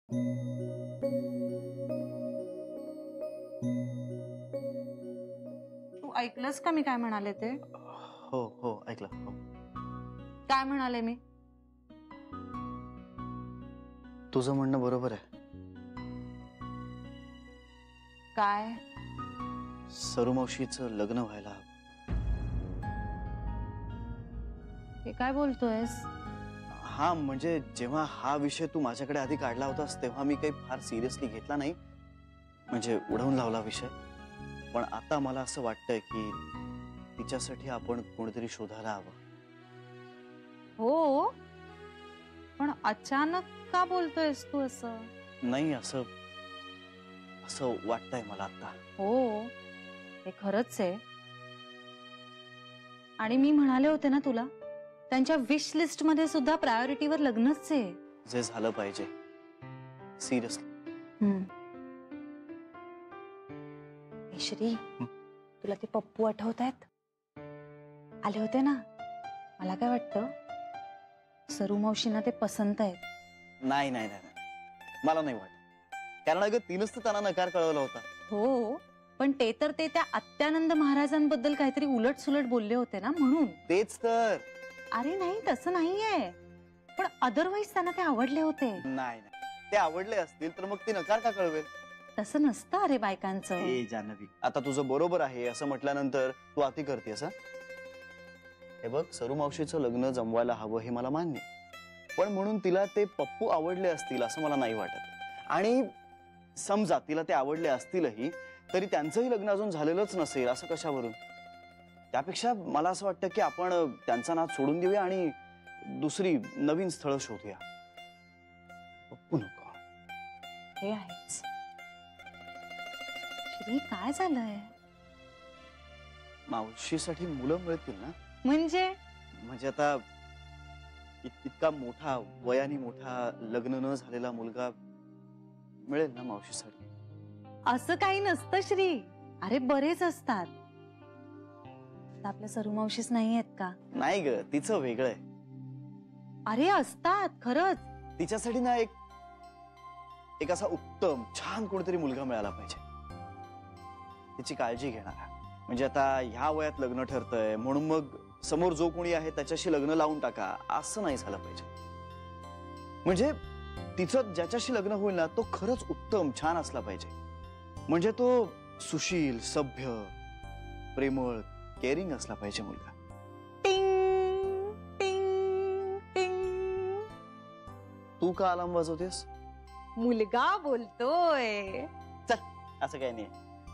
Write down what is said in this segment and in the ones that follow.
तू ऐकलंस का मी काय म्हणाले ते? हो हो ऐकलं. हो. काय म्हणाले मी? तुझं म्हणणं बरोबर आहे. काय? सरू मावशीचं लग्न व्हायला हवं. हे काय बोलतोयस? हा म्हणजे जेव्हा हा विषय तू माझ्याकडे आधी काढला होतास तेव्हा मी काही फार सिरियसली घेतला नाही, म्हणजे उडवून लावला विषय. पण आता मला असं वाटतंय की तिच्यासाठी आपण कोणीतरी शोधायला हवं. हो, पण अचानक का बोलतोयस तू असं? नाही असं असं वाटतंय मला आता. हो, हे खरंच आहे. आणि मी म्हणाले होते ना तुला, त्यांच्या विश लिस्ट मध्ये सुद्धा प्रायोरिटीवर लग्नच आहे. जे झालं पाहिजे सिरियसली. श्री, तुला ते पप्पू आठवतायत? आले होते ना. मला काय वाटतं, सरू मावशींना ते पसंत आहेत. नाही नाही नाही मला नाही वाटत. कारण अगं तिनंच तर त्यांना नकार कळवला होता. हो, पण ते तर ते त्या अत्यानंद महाराजांबद्दल काहीतरी उलट सुलट बोलले होते ना, म्हणून. तेच तर. अरे नाही, तसं नाहीये, पण अदरवाईज त्यांना ते आवडले होते. नाही नाही ते आवडले असतील तर मग ती नकार का कळवेल? तसं नसतं अरे बायकांचं. ए जान्हवी, आता तुझं बरोबर आहे असं म्हटल्यानंतर तू अति करतेस. हे बघ, सरू मावशीचं लग्न जमवायला हवं हे मला मान्य, पण म्हणून तिला ते पप्पू आवडले असतील असं मला नाही वाटत. आणि समजा तिला ते आवडले असतीलही तरी त्यांचंही लग्न अजून झालेलंच नसेल असं कशावरून? त्यापेक्षा मला असं वाटतं की आपण त्यांचा नाद सोडून देऊया आणि दुसरी नवीन स्थळ शोधूया. पप्पू नको. हे आहेच. श्री, काय झालंय? मावशीसाठी मुलं मिळतील ना? म्हणजे आता इतका मोठा, वयाने मोठा, लग्न न झालेला मुलगा मिळेल ना मावशीसाठी? असं काही नसतं श्री. अरे बरेच असतात. आपल्या सरू मावशीच नाही आहेत का? नाही ग, तिचं वेगळं आहे. अरे असतात खरंच. तिच्यासाठी ना एक असा उत्तम छान कोणीतरी मुलगा मिळाला पाहिजे, तिची काळजी घेणारा. म्हणजे आता ह्या वयात लग्न ठरतंय म्हणून मग समोर जो कोणी आहे त्याच्याशी लग्न लावून टाका असं नाही झालं पाहिजे. म्हणजे तिचं ज्याच्याशी लग्न होईल ना तो खरंच उत्तम छान असला पाहिजे. म्हणजे तो सुशील, सभ्य, प्रेमळ, केअरिंग असला पाहिजे मुलगा. टिंग टिंग टिंग. तू का अलार्म वाजवतेस? मुलगा बोलतोय. चल, असं काही नाही.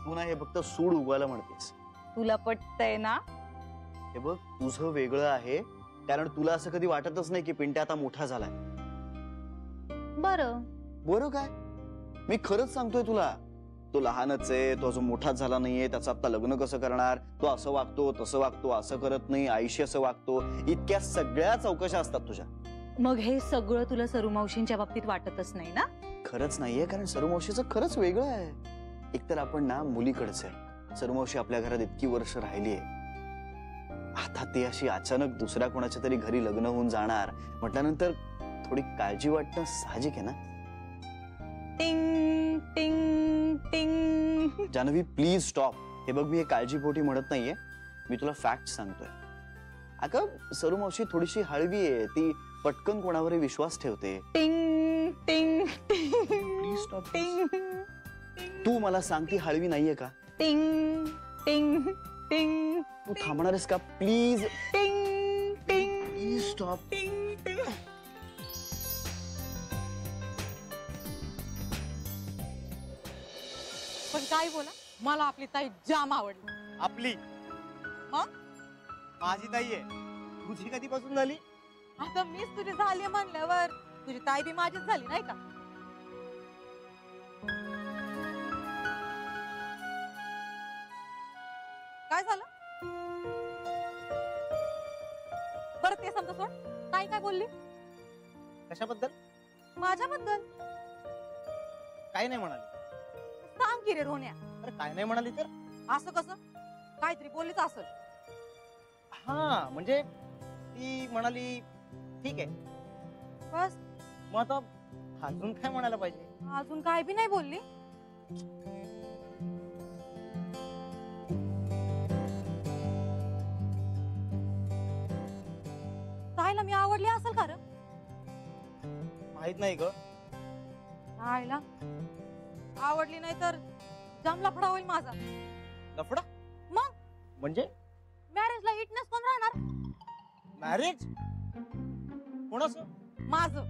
तू ना हे फक्त सूड उगवायला म्हणतेस. तुला पटतंय ना? हे बघ, तुझं वेगळं आहे, कारण तुला असं कधी वाटतच नाही की पिंट्या आता मोठा झालाय. बरं बरं काय? मी खरंच सांगतोय तुला, तो लहानच आहे, तो अजून मोठाच झाला नाहीये, त्याचं आता लग्न कसं करणार, तो असं वागतो तसं वागतो, असं करत नाही, आईशी असं वागतो, इतक्या सगळ्या चौकशा असतात तुझ्या. मग हे सगळं तुला सरू मावशींच्या बाबतीत वाटतच नाही ना? खरंच नाहीये, कारण सरू मावशीचं खरंच वेगळं आहे. एकतर आपण ना मुलीकडचे आहे. सरू मावशी आपल्या घरात इतकी वर्ष राहिली आहे, आता ती अशी अचानक दुसऱ्या कोणाच्या तरी घरी लग्न होऊन जाणार म्हटल्यानंतर थोडी काळजी वाटणं साहजिक आहे ना. टिंग टिंग टिंग. Janhavi please stop. हे बघ, मी हे काळजीपोटी म्हणत नाहीये, मी तुला फॅक्ट सांगतोय. अगं सरू मावशी थोडीशी हळवी आहे, ती पटकन कोणावरही विश्वास ठेवते. टिंग टिंग टिंग. Please stop. टिंग. तू मला सांग, ती हळवी नाहीये का? टिंग टिंग टिंग. तू थांबणार आहेस का प्लीज? टिंग टिंग. Please stop. टिंग टिंग. पण काय बोला, मला आपली ताई जाम आवडली. आपली? मग माझी ताई आहे. तुझी कधीपासून झाली? आता मीच तुझी झाली म्हणल्यावर तुझी ताई बी माझीच झाली नाही का? काय झालं? बरं ते समजा सोड. ताई काय बोलली? कशाबद्दल? माझ्याबद्दल. काय नाही म्हणाली? सांग की रे रोन्या. अरे काय नाही म्हणाली तर? असं कसं? काहीतरी बोललीच असेल. हा म्हणजे ती म्हणाली ठीक आहे बस. मग आता अजून काय म्हणायला पाहिजे? अजून काय बी नाही बोलली. ताईला मी आवडली असेल खरं? माहित नाही ग. ताईला आवडली नाही तर जमला फडा होईल माझा. लफडा मग म्हणजे मॅरेजला इटनेस कोण राहणार? मॅरेज कोणाचं? माझं.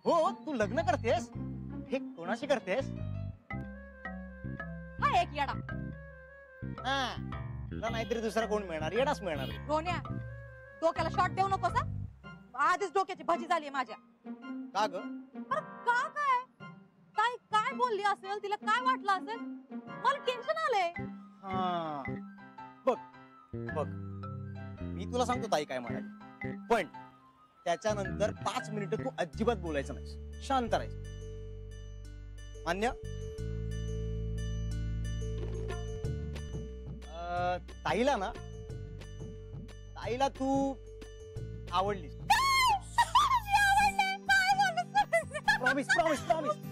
हो, तू लग्न करतेस? हे कोणाशी करतेस? हा एक येडा. हा, तुला नाहीतरी दुसरा कोण मिळणार? येडाच मिळणार. रोन्या, डोक्याला शॉट देऊ नकोस हं? आधीच डोक्याची भजी झाली माझ्या. का ग? अरे का काय? काय काय बोलली असेल? तिला काय वाटलं असेल? मला टेन्शन आलंय. हा, बघ बघ, मी तुला सांगतो ताई काय म्हणाली, पण त्याच्यानंतर 5 मिनिटं तू अजिबात बोलायचं नाही, शांत राहायचं. मान्य? ताईला ना, ताईला तू आवडलीस. Promise promise promise.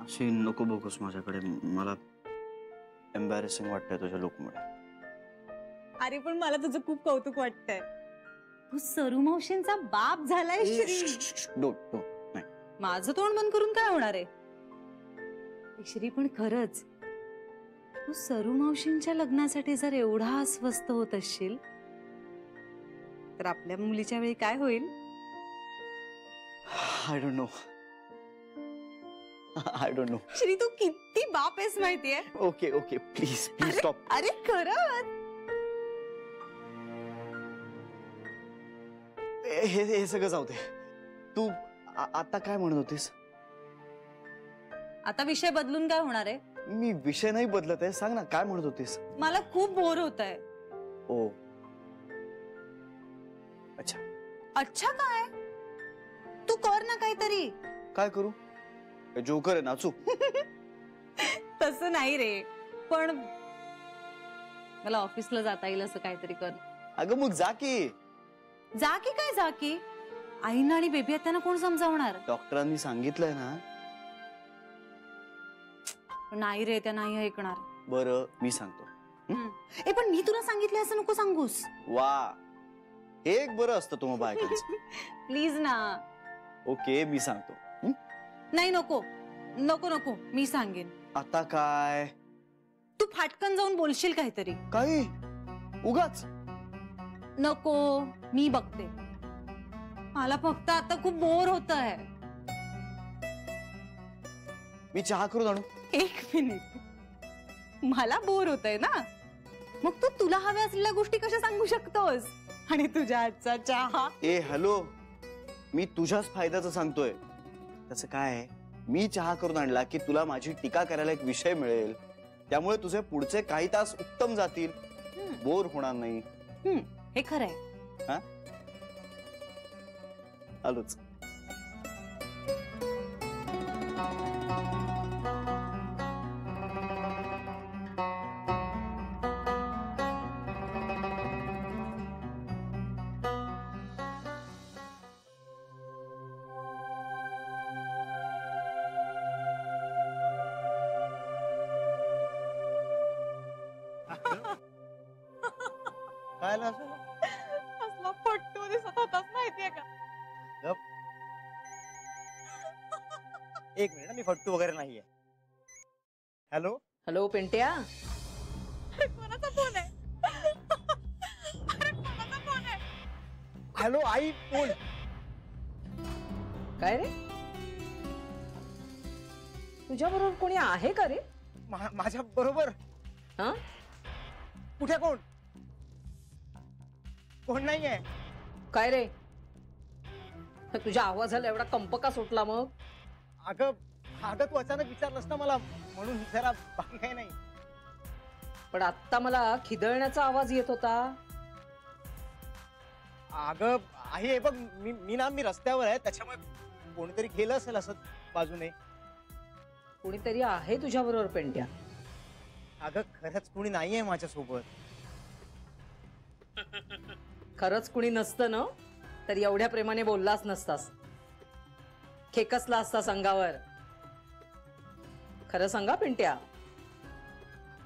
अशी नको बघूस माझ्याकडे, मला एम्बॅरेसिंग वाटतंय तुझ्या लुकमुळे. अरे पण मला तुझं खूप कौतुक वाटतंय. तू सरू मावशींचा बाप झालाय श्री. नाही. माझं तोंड बंद करून काय होणार आहे श्री? पण खरंच तू सरू मावशींच्या लग्नासाठी जर एवढा अस्वस्थ होत असशील तर आपल्या मुलीच्या वेळी काय होईल? I don't know. I don't know. Shri तू किती बाप आहेस माहितीये. Okay okay, please please stop. अरे खरंच हे सगळं जाऊ दे. तू आता काय म्हणत होतीस? आता विषय बदलून काय होणार आहे? मी विषय नाही बदलत आहे, सांग ना काय म्हणत होतीस? मला खूप बोर होत आहे. ओ अच्छा. अच्छा काय? तू कर ना काहीतरी. काय करू? जोकर आहे, नाचू? तसं नाही रे, पण मला ऑफिसला जाता येईल असं काहीतरी कर. अगं मग जा की. जा की काय जा की? आईना आणि बेबी त्यांना कोण समजावणार? डॉक्टरांनी सांगितलंय ना. नाही रे, त्या नाही ऐकणार. बरं मी सांगतो. ए पण मी तुला सांगितलं असं नको सांगूस. वा, एक बरं असतं तुम्हा बायकांचं. प्लीज ना. ओके मी सांगतो. नाही नको नको नको, मी सांगेन. आता काय? तू फाटकन जाऊन बोलशील काहीतरी. काही उगाच नको, मी बघते. मला फक्त आता खूप बोर होत आहे. मी चहा करून आणू? एक मिनिट, मला बोर होत आहे ना, मग तू तुला हव्या असलेल्या गोष्टी कशा सांगू शकतोस? आणि तुझ्या हातचा चहा. ए हॅलो, मी तुझ्याच फायद्याचं सांगतोय. तसं काय आहे, मी चहा करून आणला की तुला माझी टीका करायला एक विषय मिळेल, त्यामुळे तुझे पुढचे काही तास उत्तम जातील, बोर होणार नाही. हे खरं आहे. हा, आलोच. राहायला असेल. असला फट्टू दिसत होताच माहितीये का? एक मिनिट, मी फट्टू वगैरे नाहीये. हॅलो. हॅलो पेंट्या. कोणाचा फोन आहे? अरे कोणाचा फोन आहे? हॅलो आई बोल. काय रे, तुझ्या बरोबर कोणी आहे का रे? माझ्या बरोबर हा, कुठे कोण कोण नाहीये. काय रे, तुझ्या आवाजाला एवढा कंप का सुटला मग? अगं अगं तू अचानक विचारलंस ना मला, म्हणून जरा बाकी काही नाही. पण आता मला खिदळण्याचा आवाज येत होता. अगं आई हे बघ, मी रस्त्यावर आहे, त्याच्यामुळे कोणीतरी गेलं असेल असं बाजूने. कोणीतरी आहे तुझ्या बरोबर पेंट्या? अगं खरंच कोणी नाहीये माझ्यासोबत. खरंच कुणी नसतं ना तर एवढ्या प्रेमाने बोललाच नसतास, खेकसला असता संगावर. खरं सांगा पेंट्या.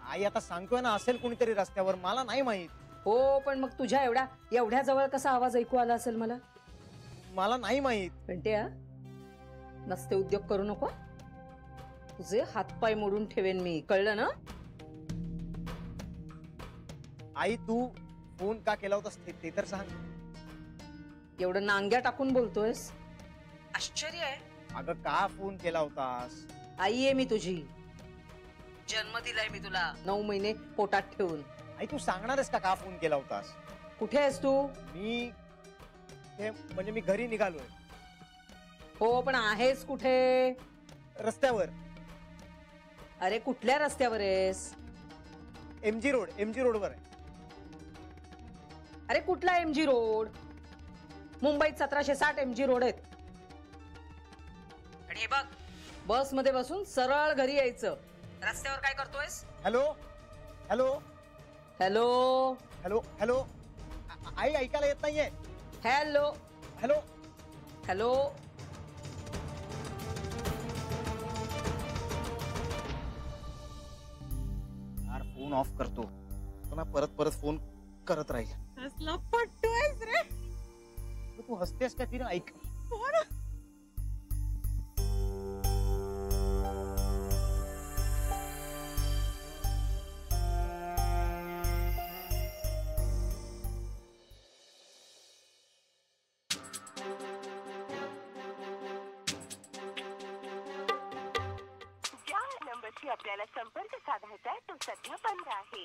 आई आता सांगतोय ना, असेल कोणीतरी रस्त्यावर, मला नाही माहित. हो, पण मग तुझ्या एवढ्या जवळ कसा आवाज ऐकू आला असेल मला? मला नाही माहित. पेंट्या, नसते उद्योग करू नको. तुझे हातपाय मोडून ठेवेन मी, कळलं ना? आई तू फोन का केला होतास ते तर सांग. एवढं नांग्या टाकून बोलतोयस, आश्चर्य आहे. अगं का फोन केला होतास? आई आहे मी तुझी, जन्म दिलाय मी तुला 9 महिने पोटात ठेवून. आई तू सांगणारस का फोन केला होतास? कुठे आहेस तू? मी म्हणजे मी घरी निघालोय. हो, पण आहेस कुठे? रस्त्यावर. अरे कुठल्या रस्त्यावर आहेस? एमजी रोडवर आहे. अरे कुठला एमजी रोड? मुंबईत 1760 एमजी रोड आहेत. आणि हे बघ, बस मध्ये बसून सरळ घरी यायचं. रस्त्यावर काय करतोयस? Hello hello hello hello hello. आई ऐकायला येत नाहीये. Hello hello hello. यार फोन ऑफ करतो, पुन्हा परत फोन करत राहील. असला फट्टू आहेस रे. तू हसतेस का तिने? ऐक. कोण? ज्या नंबरशी आपल्याला संपर्क साधायचा आहे तो सध्या बंद आहे.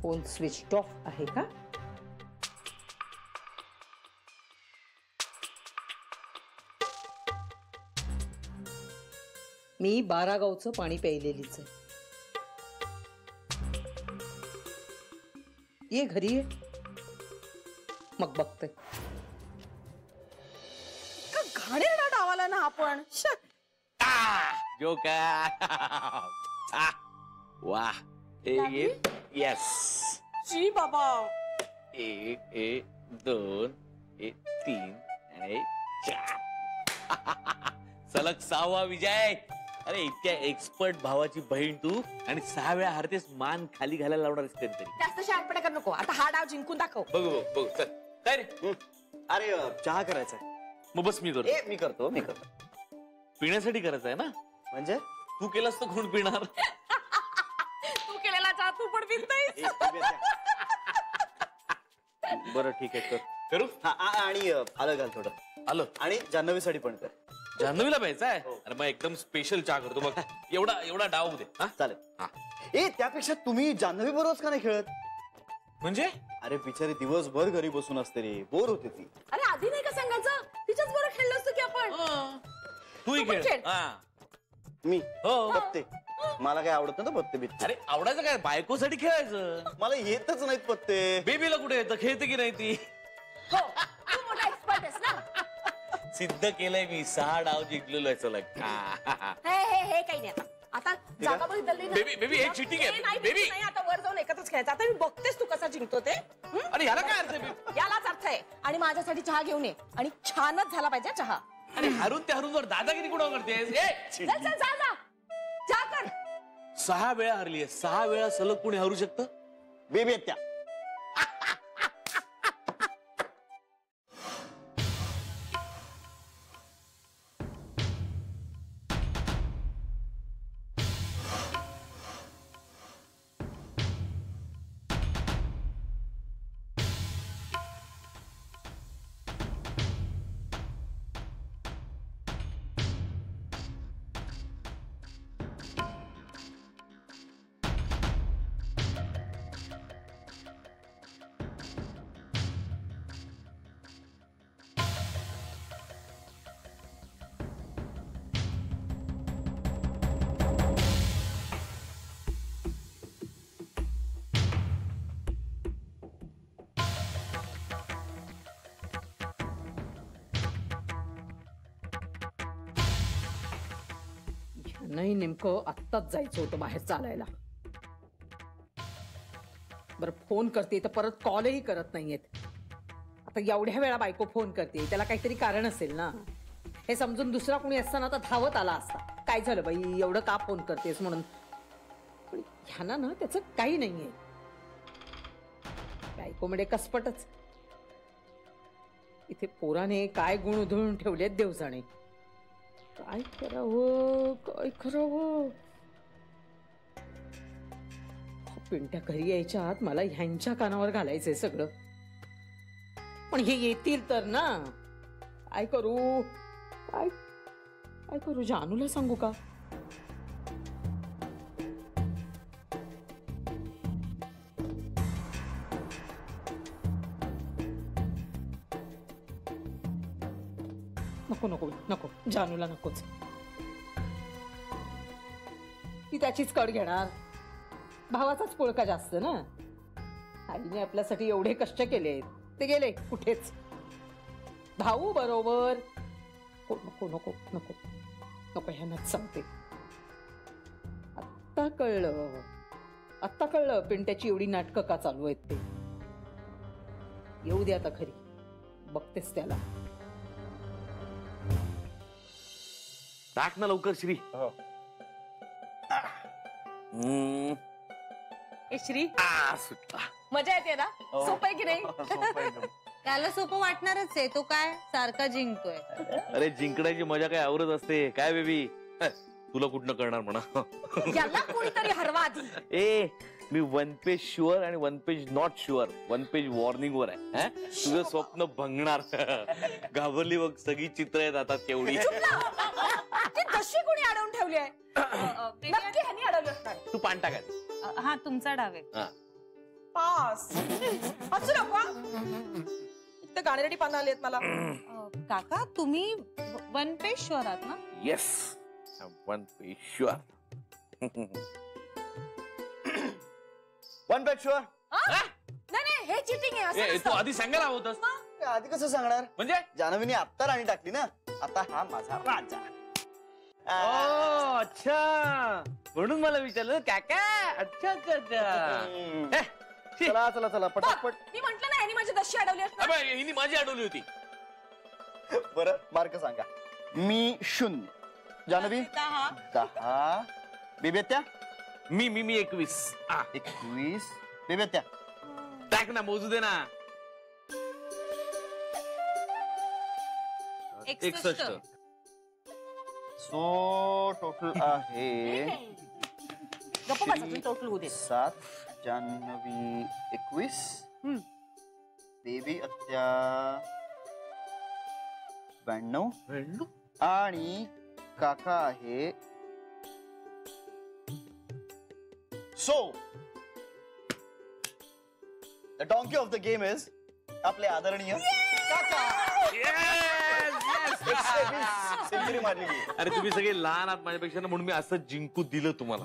फोन स्विच ऑफ आहे का? मी 12 गावचं पाणी प्यायलेलीच आहे. ये घरी ये, मग बघते. घाणेरडा डावाला ना आपण. जोका. वाह. यस. जी बाबा. 1 2 3 आणि 4. सलग 6वा विजय. अरे इतक्या एक्सपर्ट भावाची बहीण तू, आणि 6 वेळा हरतेस. मान खाली घालायला लावणार कधीतरी. जास्त शहाणपणा कर नको. आता हा डाव जिंकून दाखव. बघू चल. काय रे? अरे चहा करायचा आहे. मग बस मी करतो. मी करतो. पिण्यासाठी करायचं आहे ना? म्हणजे तू केलास तर कोण पिणार? तू केलेला चहा तू पण पितोयस. बरं ठीक आहे, कर. करू? आणि आलं घाल थोडं. आलं. आणि जान्हवीसाठी पण कर. जान्हवीला प्यायचा आहे? अरे मग एकदम स्पेशल चहा करतो बघ. एवढा डाव दे. हा चालेल. हा. त्यापेक्षा तुम्ही जान्हवी बरोबरच का नाही खेळत? म्हणजे? अरे बिचारी दिवसभर घरी बसून असते रे, बोर होते ती. अरे आधी नाही का सांगायचं? तिच्याच बरोबर खेळलो असतो की आपण. तूही तू पण खेळ. खेळ. हा. मी हो. पत्ते मला काय आवडत ना पत्ते बित्ते. अरे आवडायचं काय? बायकोसाठी खेळायचं. मला येतच नाहीत पत्ते. बेबीला कुठे येतं? खेळते की नाही ती? हो, तू मोठा एक्सपर्ट आहेस ना. सिद्ध केलंय मी. 6 डाव जिंकलेलो आहे. चला. हे काही नाही. आता जागा बदलली ना. बेबी एक चिट्टी घे. बेबी. नाही, आता वर जाऊन एकत्रच खेळायचं. आता मी बघतेस तू कसा जिंकतो ते. अरे याला काय अर्थ आहे? यालाच अर्थ आहे. आणि माझ्यासाठी चहा घेऊन ये, आणि छानच झाला पाहिजे चहा. अरे हरून वर दादागिरी कुठं करतेस? चल जा जा, चहा कर. 6 वेळा हरली, 6 वेळा सलग कोणी हरू शकतं? बेबेत्या. नाही, नेमकं आत्ताच जायचं होतं बाहेर चालायला. बरं, फोन करते तर परत कॉलही करत नाहीयेत. आता एवढ्या वेळा बायको फोन करते, त्याला काहीतरी कारण असेल ना. हे समजून दुसरा कोणी असताना तर धावत आला असता. काय झालं बाई, एवढं का फोन करतेस म्हणून. पण ह्याना ना त्याचं काही नाहीये. बायको म्हणजे कसपटच. इथे पोराने काय गुण उधळून ठेवलेत देव जाणे. काय करावं, काय करावं. पिंट्या घरी यायच्या आत मला ह्यांच्या कानावर घालायचंय सगळं. पण हे येतील तर ना. काय करू, काय काय करू. जानूला सांगू का? नको नको नको, जानूला नकोच. ती त्याचीच कड घेणार. भावाचाच पुळका जास्त ना. आईने आपल्यासाठी एवढे कष्ट केले, ते गेले कुठेच. भाऊ बरोबर. नको नको नको नको, ह्यानंच सांगते. आत्ता कळलं पिंट्याची एवढी नाटकं का चालू आहेत ते. येऊ दे आता खरी, बघतेस त्याला. टाक ना लवकर श्री. हो. ए श्री, सुटला. मजा येते ना. हो. सोपं आहे की नाही. सोपं आहे एकदम. त्याला सोपं वाटणारच आहे. तो काय सारखा जिंकतोय. अरे जिंकण्याची मजा काय आवरत असते काय बेबी. तुला कुठनं करणार म्हणा. याला कोणीतरी हरवा आधी. ए मी 1 पेज शुअर आणि 1 page not sure, 1 page warning वर आहे. हं? तुझं स्वप्न भंगणार. घाबरली बघ, सगळी चित्र आहेत आता केवढी. ती दशी कोणी अडवून ठेवली आहे. नक्की ह्यानी अडवली असणार. तू पान टाकायचं. हा तुमचा डाव आहे. पास. हसू नको. इथं गाण्यासाठी पानं आली आहेत मला. काका तुम्ही 1 पेज शुअर आहात ना? Yes, 1 page sure. 1 page sure. नाही हे चिटिंग आहे. असं तू नसतं. आधी सांगायला होतस आधी कसं सांगणार. म्हणजे. जान्हवीने आत्ता राणी टाकली ना. आता हा माझा राजा. ओ अच्छा, म्हणून मला विचारलं काका. अच्छा अच्छा अच्छा. चला चला चला पटापट. मी म्हंटल ना ह्यानी माझी दशी अडवली असणार. अबे, हिने माझी अडवली होती. बरं मार्क सांगा. मी 0, जान्हवी 10, बेबेत्या मी 21. 21, बेबेत्या टाक ना, मोजू दे ना. 61. सो टोटल आहे गप्प बस, अजून टोटल होऊ दे. 7, जान्हवी 21, बेबी अत्या 92 आणि काका आहे. So the donkey of the game is आपले आदरणीय काका. सेंचुरी मारली गेली. अरे तुम्ही सगळे लहान आहात माझ्यापेक्षा ना, म्हणून मी असं जिंकू दिलं तुम्हाला.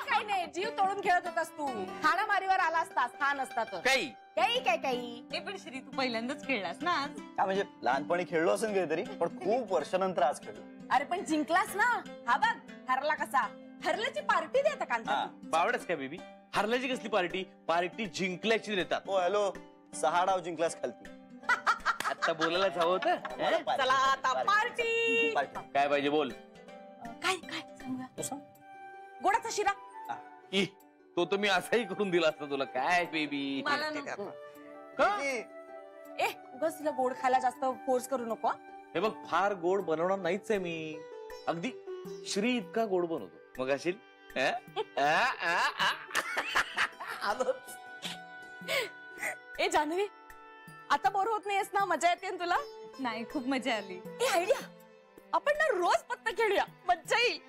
काय नाही जीव तोडून खेळत होतास तू. हाणामारीवर आला असतास हा नसता तर. काही काही ते पण श्री तू पहिल्यांदाच खेळलास ना आज. हा म्हणजे लहानपणी खेळलो असेल कधीतरी, पण खूप वर्षानंतर आज खेळलो. अरे पण जिंकलास ना. हा बघ हरला कसा. हरल्याची पार्टी दे आता कांता. पावडच काय बेबी. हरल्याची कसली पार्टी. पार्टी जिंकल्याची देतात. ओ हॅलो, 6 डाव जिंकलास खालती. आता बोलायलाच हवं होतं. चला आता पार्टी. काय पाहिजे बोल. काय सांगूया. गोडाचा शिरा. ई, तो तुम्ही असाही करून दिला असता तुला. काय बेबी मला नको. दीदी, उगाच तिला गोड खायला जास्त फोर्स करू नको. हे बघ, फार गोड बनवणार नाहीच आहे मी. अगदी श्री इतका गोड बनवतो. मग असेल ए जान्हवी, आता बोर होत नाहीयेस ना? मजा येते ना तुला? नाही, खूप मजा आली. आयडिया, आपण ना रोज पत्ता खेळूया, मज्जा येईल.